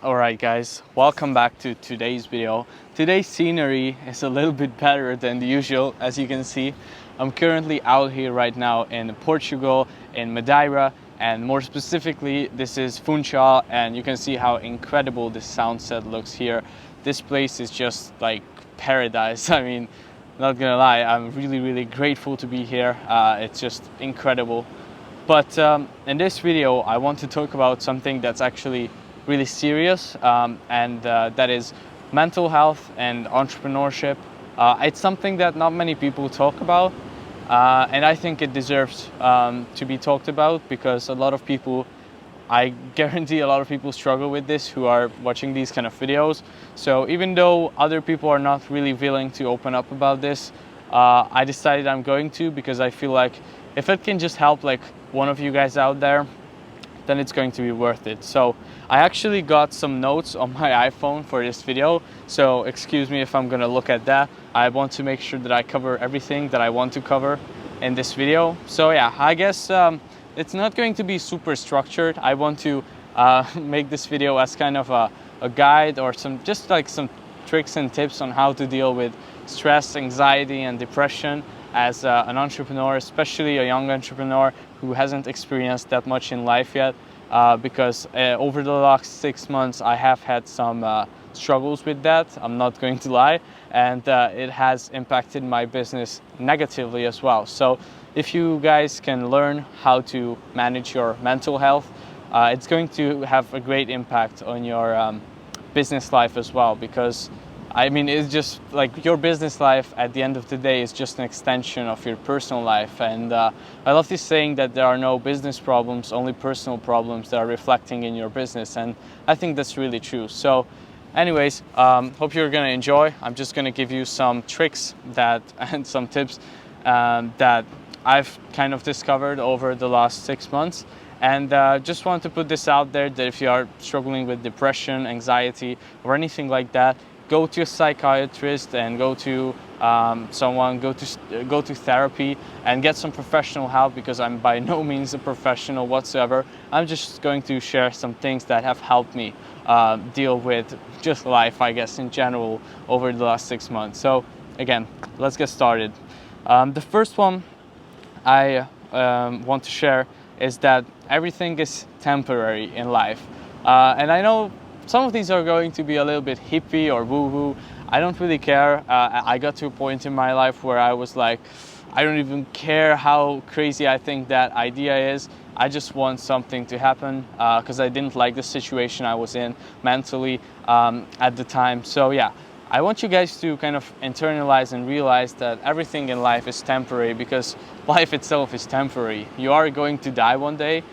Alright guys, welcome back to today's video. Today's scenery is a little bit better than the usual. As you can see, I'm currently out here right now in Portugal, in Madeira, and more specifically this is Funchal, and you can see how incredible this sunset looks here. This place is just like paradise. I mean, not gonna lie, I'm really grateful to be here. It's just incredible. But in this video I want to talk about something that's actually really serious, and that is mental health and entrepreneurship. It's something that not many people talk about, and I think it deserves to be talked about, because a lot of people, I guarantee a lot of people struggle with this who are watching these kind of videos. So even though other people are not really willing to open up about this, I decided I'm going to, because I feel like if it can just help like one of you guys out there, then it's going to be worth it. So I actually got some notes on my iPhone for this video, so excuse me if I'm gonna look at that. I want to make sure that I cover everything that I want to cover in this video. So yeah, I guess it's not going to be super structured. I want to make this video as kind of a guide, or some tricks and tips on how to deal with stress, anxiety and depression as an entrepreneur, especially a young entrepreneur who hasn't experienced that much in life yet, because over the last 6 months I have had some struggles with that, I'm not going to lie, and it has impacted my business negatively as well. So if you guys can learn how to manage your mental health, it's going to have a great impact on your business life as well, because I mean, it's just like your business life at the end of the day is just an extension of your personal life. And I love this saying that there are no business problems, only personal problems that are reflecting in your business. And I think that's really true. So anyways, hope you're going to enjoy. I'm just going to give you some tricks and some tips that I've kind of discovered over the last 6 months. And just want to put this out there, that if you are struggling with depression, anxiety, or anything like that, go to a psychiatrist and go to go to therapy and get some professional help, because I'm by no means a professional whatsoever. I'm just going to share some things that have helped me deal with just life, I guess, in general over the last 6 months. So again, let's get started. The first one I want to share is that everything is temporary in life. And I know some of these are going to be a little bit hippie or woo-woo. I don't really care. I got to a point in my life where I was like, I don't even care how crazy I think that idea is. I just want something to happen, because I didn't like the situation I was in mentally at the time. So yeah, I want you guys to kind of internalize and realize that everything in life is temporary, because life itself is temporary. You are going to die one day.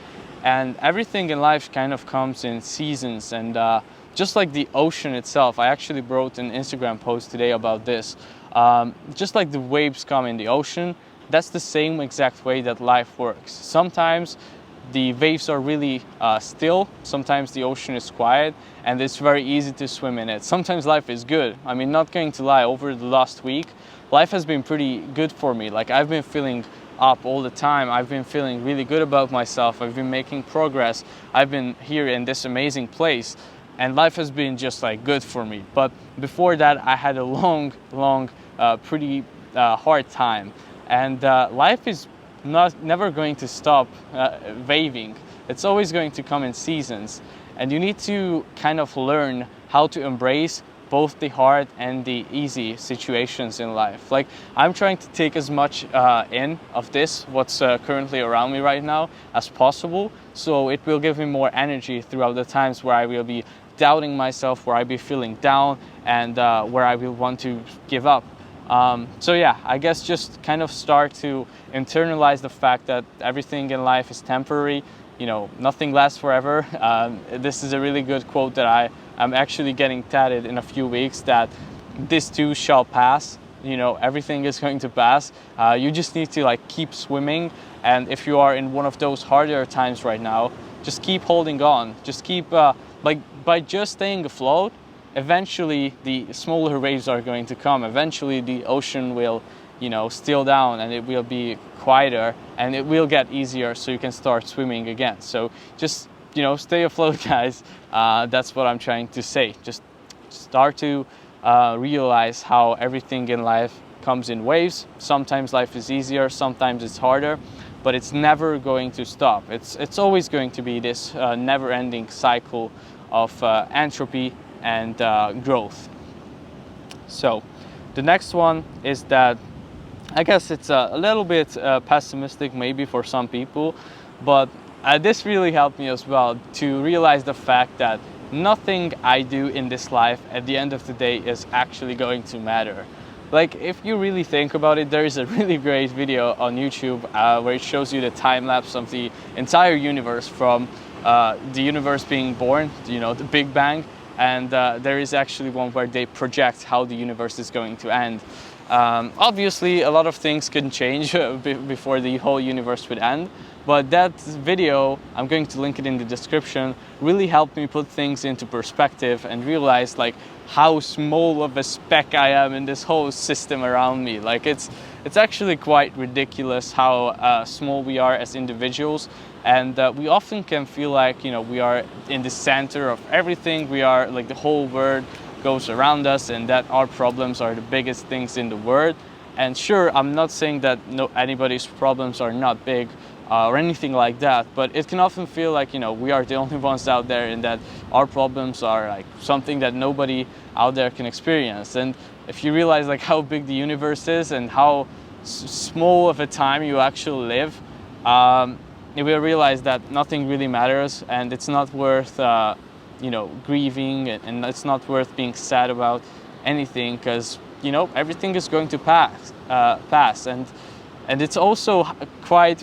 And everything in life kind of comes in seasons, and just like the ocean itself, I actually wrote an Instagram post today about this. Just like the waves come in the ocean, that's the same exact way that life works. Sometimes the waves are really still, sometimes the ocean is quiet, and it's very easy to swim in it. Sometimes life is good. I mean, not going to lie, over the last week, life has been pretty good for me. Like, I've been feeling up all the time. I've been feeling really good about myself. I've been making progress. I've been here in this amazing place, and life has been just like good for me. But before that, I had a long, pretty hard time. And life is never going to stop waving. It's always going to come in seasons, and you need to kind of learn how to embrace both the hard and the easy situations in life. Like, I'm trying to take as much in of this, what's currently around me right now, as possible, so it will give me more energy throughout the times where I will be doubting myself, where I be feeling down, and where I will want to give up. So yeah, I guess just kind of start to internalize the fact that everything in life is temporary. You know, nothing lasts forever. This is a really good quote that I'm actually getting tatted in a few weeks, that this too shall pass. You know, everything is going to pass. You just need to like keep swimming. And if you are in one of those harder times right now, just keep holding on. Just keep, by just staying afloat, eventually the smaller waves are going to come. Eventually the ocean will, still down, and it will be quieter, and it will get easier, so you can start swimming again. So just stay afloat, guys. That's what I'm trying to say. Just start to realize how everything in life comes in waves. Sometimes life is easier, sometimes it's harder, but it's never going to stop. It's always going to be this never-ending cycle of entropy and growth. So the next one is that I guess it's a little bit pessimistic maybe for some people, but this really helped me as well to realize the fact that nothing I do in this life at the end of the day is actually going to matter. Like, if you really think about it, there is a really great video on YouTube where it shows you the time lapse of the entire universe from the universe being born, the Big Bang, and there is actually one where they project how the universe is going to end. Obviously, a lot of things can change before the whole universe would end, but that video, I'm going to link it in the description, really helped me put things into perspective and realize like how small of a speck I am in this whole system around me. Like, it's actually quite ridiculous how small we are as individuals, and we often can feel like we are in the center of everything. We are like the whole world goes around us, and that our problems are the biggest things in the world. And sure, I'm not saying that anybody's problems are not big or anything like that, but it can often feel like we are the only ones out there, and that our problems are like something that nobody out there can experience. And if you realize like how big the universe is and how small of a time you actually live, you will realize that nothing really matters, and it's not worth grieving, and it's not worth being sad about anything, because everything is going to pass. And it's also quite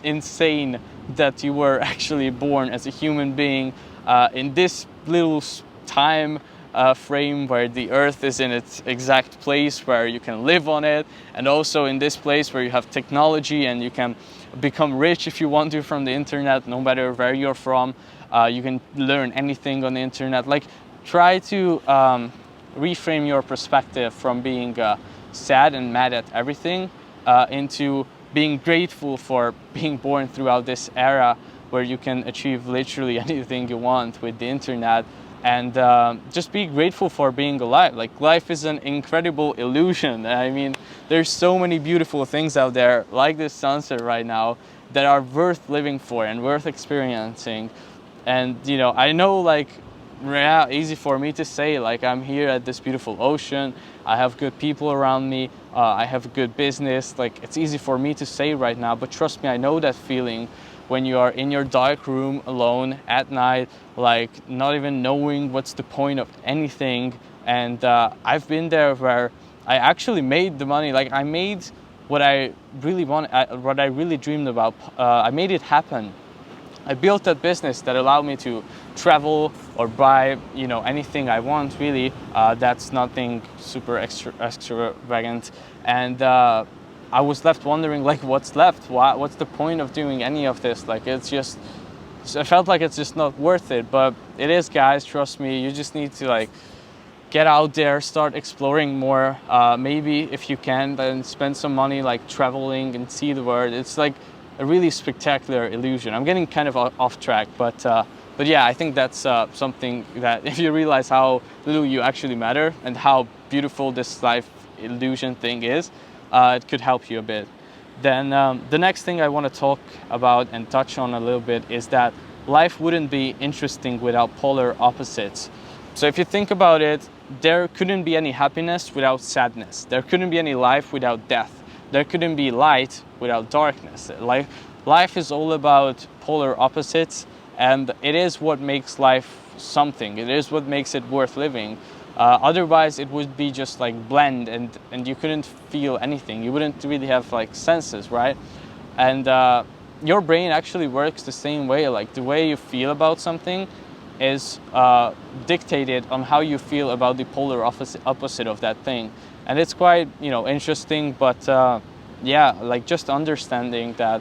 insane that you were actually born as a human being in this little time frame where the earth is in its exact place where you can live on it, and also in this place where you have technology and you can become rich if you want to from the internet, no matter where you're from. You can learn anything on the internet. Like, try to reframe your perspective from being sad and mad at everything into being grateful for being born throughout this era where you can achieve literally anything you want with the internet, and just be grateful for being alive. Like, life is an incredible illusion. I mean, there's so many beautiful things out there, like this sunset right now, that are worth living for and worth experiencing. And I know, like, easy for me to say, like, I'm here at this beautiful ocean, I have good people around me, I have a good business. Like, it's easy for me to say right now, but trust me, I know that feeling when you are in your dark room alone at night, like not even knowing what's the point of anything. And I've been there where I actually made the money. Like, I made what I really what I really dreamed about. I made it happen. I built that business that allowed me to travel or buy, anything I want, really. That's nothing super extravagant. And I was left wondering, like, what's left? What's the point of doing any of this? Like, I felt like it's just not worth it. But it is, guys, trust me. You just need to, like, get out there, start exploring more. Maybe if you can, then spend some money, like, traveling and see the world. It's like a really spectacular illusion. I'm getting kind of off track, but yeah, I think that's something that if you realize how little you actually matter and how beautiful this life illusion thing is, it could help you a bit. Then the next thing I want to talk about and touch on a little bit is that life wouldn't be interesting without polar opposites. So if you think about it, there couldn't be any happiness without sadness. There couldn't be any life without death. There couldn't be light without darkness. Life is all about polar opposites, and it is what makes life something. It is what makes it worth living. Otherwise, it would be just like bland, and you couldn't feel anything. You wouldn't really have like senses, right? And your brain actually works the same way. Like, the way you feel about something is dictated on how you feel about the polar opposite of that thing. And it's quite, interesting, but yeah, like, just understanding that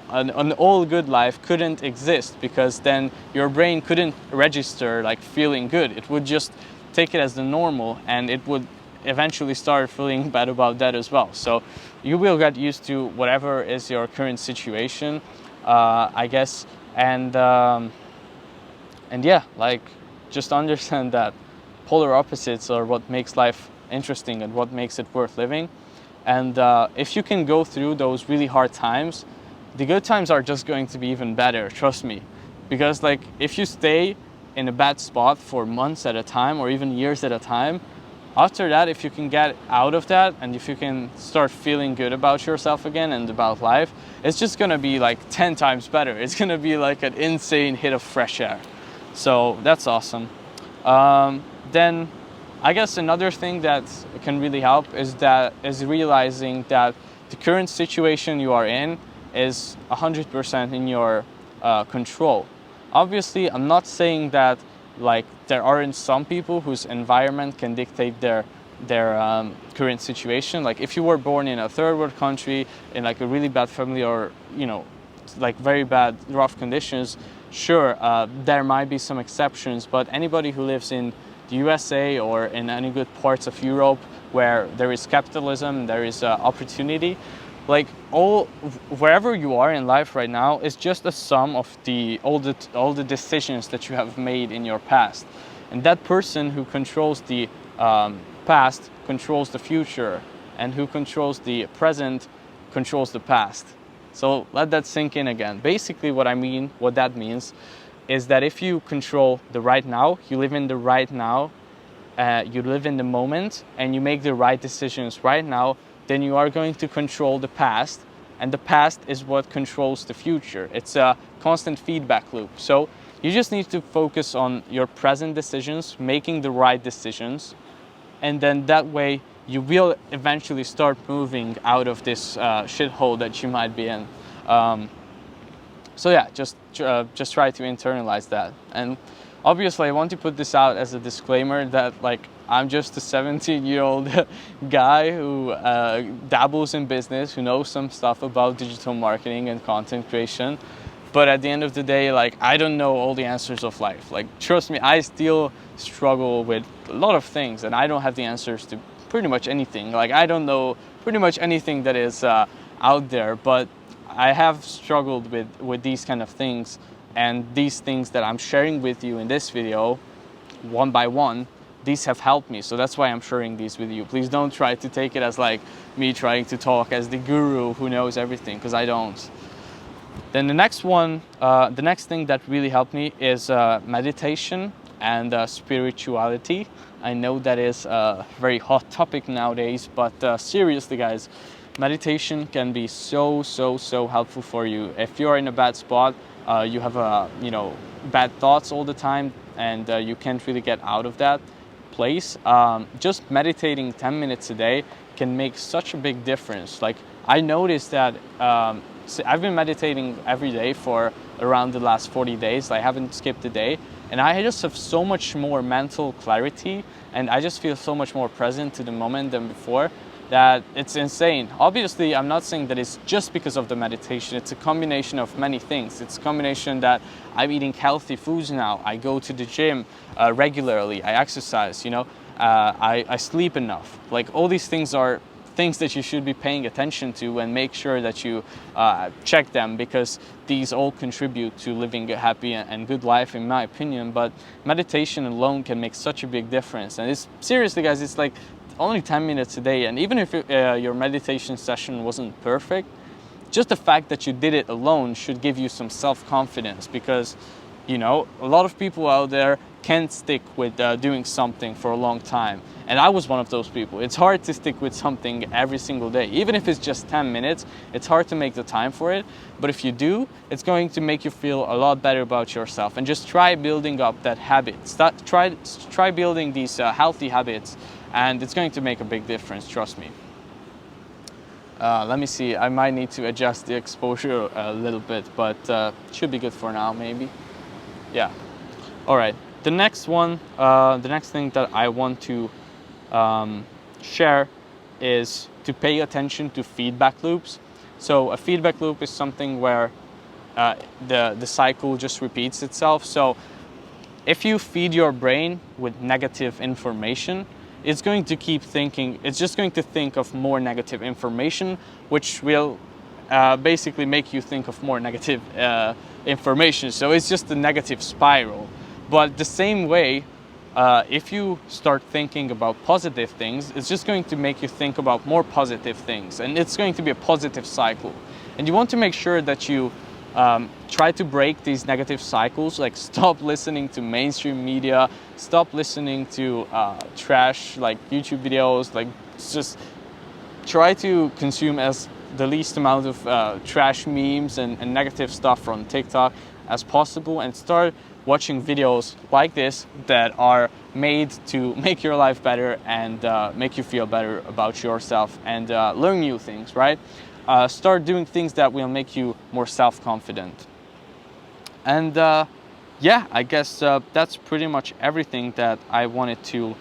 an all good life couldn't exist, because then your brain couldn't register like feeling good. It would just take it as the normal, and it would eventually start feeling bad about that as well. So you will get used to whatever is your current situation, I guess, And yeah, like, just understand that polar opposites are what makes life interesting and what makes it worth living. And if you can go through those really hard times, the good times are just going to be even better, trust me. Because like, if you stay in a bad spot for months at a time or even years at a time, after that, if you can get out of that and if you can start feeling good about yourself again and about life, it's just gonna be like 10 times better. It's gonna be like an insane hit of fresh air. So that's awesome. Then I guess another thing that can really help is realizing that the current situation you are in is 100% in your control. Obviously, I'm not saying that like there aren't some people whose environment can dictate their current situation. Like if you were born in a third world country in like a really bad family, or like very bad rough conditions, sure, there might be some exceptions, but anybody who lives in the USA or in any good parts of Europe where there is capitalism, there is opportunity, like wherever you are in life right now is just a sum of all the decisions that you have made in your past. And that person who controls the past controls the future, and who controls the present controls the past. So let that sink in again. Basically what that means is that if you control the right now, you live in the right now, you live in the moment, and you make the right decisions right now, then you are going to control the past, and the past is what controls the future. It's a constant feedback loop. So you just need to focus on your present decisions, making the right decisions, and then that way you will eventually start moving out of this shithole that you might be in. So yeah, just try to internalize that. And obviously I want to put this out as a disclaimer that like I'm just a 17-year-old guy who dabbles in business, who knows some stuff about digital marketing and content creation. But at the end of the day, like, I don't know all the answers of life. Like, trust me, I still struggle with a lot of things, and I don't have the answers to pretty much anything. Like, I don't know pretty much anything that is out there, but I have struggled with these kind of things, and these things that I'm sharing with you in this video, one by one, these have helped me. So that's why I'm sharing these with you. Please don't try to take it as like me trying to talk as the guru who knows everything, because I don't. Then the next thing that really helped me is meditation and spirituality. I know that is a very hot topic nowadays, but seriously guys, meditation can be so helpful for you. If you're in a bad spot, you have bad thoughts all the time, and you can't really get out of that place, just meditating 10 minutes a day can make such a big difference. Like, I noticed that I've been meditating every day for around the last 40 days. I haven't skipped a day, and I just have so much more mental clarity, and I just feel so much more present to the moment than before, that it's insane. Obviously, I'm not saying that it's just because of the meditation. It's a combination of many things. It's a combination that I'm eating healthy foods now. I go to the gym regularly. I exercise, I sleep enough. Like, all these things are things that you should be paying attention to, and make sure that you check them, because these all contribute to living a happy and good life, in my opinion. But meditation alone can make such a big difference. And it's seriously, guys, it's like only 10 minutes a day. And even if your meditation session wasn't perfect, just the fact that you did it alone should give you some self-confidence, because a lot of people out there can't stick with doing something for a long time. And I was one of those people. It's hard to stick with something every single day. Even if it's just 10 minutes, it's hard to make the time for it. But if you do, it's going to make you feel a lot better about yourself. And just try building up that habit. Try building these healthy habits, and it's going to make a big difference, trust me. Let me see, I might need to adjust the exposure a little bit, but should be good for now, maybe. Yeah. All right. The next thing that I want to share is to pay attention to feedback loops. So a feedback loop is something where the cycle just repeats itself. So if you feed your brain with negative information, it's going to keep thinking, it's just going to think of more negative information, which will basically make you think of more negative information. So it's just a negative spiral. But the same way, if you start thinking about positive things, it's just going to make you think about more positive things, and it's going to be a positive cycle. And you want to make sure that you try to break these negative cycles, like stop listening to mainstream media, stop listening to trash like YouTube videos, like just try to consume as the least amount of trash memes and negative stuff from TikTok as possible, and start watching videos like this that are made to make your life better and make you feel better about yourself and learn new things, right? Start doing things that will make you more self-confident. And yeah, I guess that's pretty much everything that I wanted to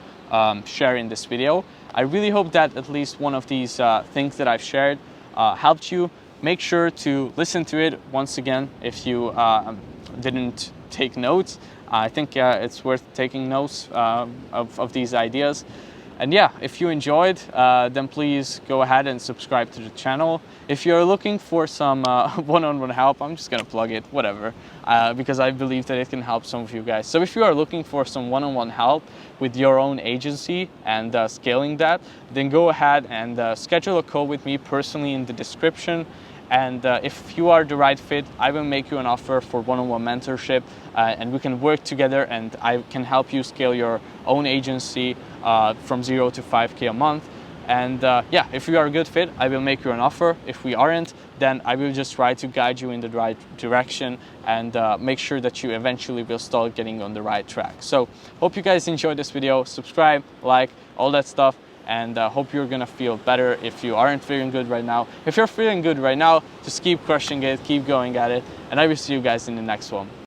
share in this video. I really hope that at least one of these things that I've shared helped you. Make sure to listen to it once again if you didn't take notes. I think it's worth taking notes of these ideas. And yeah, if you enjoyed, then please go ahead and subscribe to the channel. If you're looking for some one-on-one help, I'm just gonna plug it, whatever, because I believe that it can help some of you guys. So if you are looking for some one-on-one help with your own agency and scaling that, then go ahead and schedule a call with me personally in the description. And if you are the right fit, I will make you an offer for one-on-one mentorship, and we can work together, and I can help you scale your own agency from 0 to 5K a month. And yeah, if you are a good fit, I will make you an offer. If we aren't, then I will just try to guide you in the right direction and make sure that you eventually will start getting on the right track. So hope you guys enjoyed this video. Subscribe, like, all that stuff. And hope you're gonna feel better if you aren't feeling good right now. If you're feeling good right now, just keep crushing it, keep going at it, and I will see you guys in the next one.